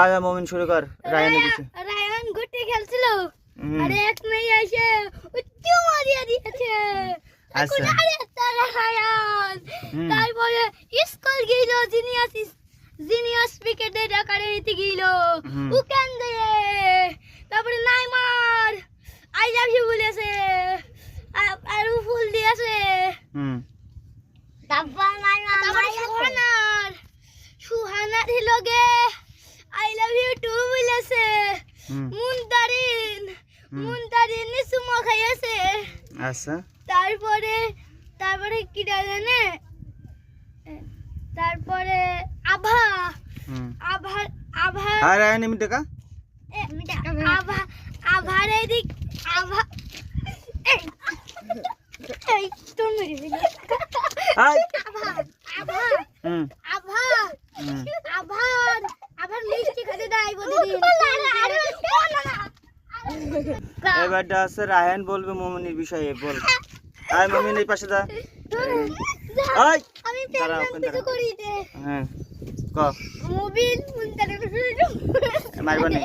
আয় মমিন শুরু কর। রায়ানের বিষয়। রায়ান গুটি খেলছিল আর এক মেয়ে এসে উচ্চু মারিয়া দিয়েছে। আচ্ছা আরে তারা রায়ান তারপরে স্কুল গেল জিনিয়াস ক্রিকেটের একাডেমিতে গেল উকেন দিয়ে তারপরে নাইমার আই লাভ ইউ বলেছে আর ফুল দিয়েছে তারপর নাইমার সুহানার লগে আই লাভ ইউ টু বলেছে মুনতারিন সুমো খাইছে। আচ্ছা তারপরে কি জানে তারপরে আভা আর রায়ান এমনি টাকা আভার এদিক আভা এই তোর মেরে দিল আভার মিষ্টি খেতে দেয় প্রতিদিন। এবারটা আছে রায়ান বলবে মমিনের বিষয়ে বল। আয় মমিন এই পাশে দা। আয় আমি প্রেম কিছু করি দে হ্যাঁ ক মোবিল মুনতারে মারবা নি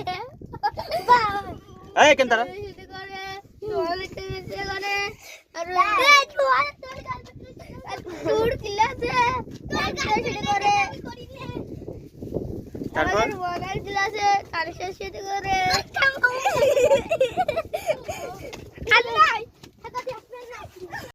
এই কেন তারা করে করে আর দূর দিলাছে করে তারপর ওয়াগার দিলাছে তার সাথে করে আল্লাহ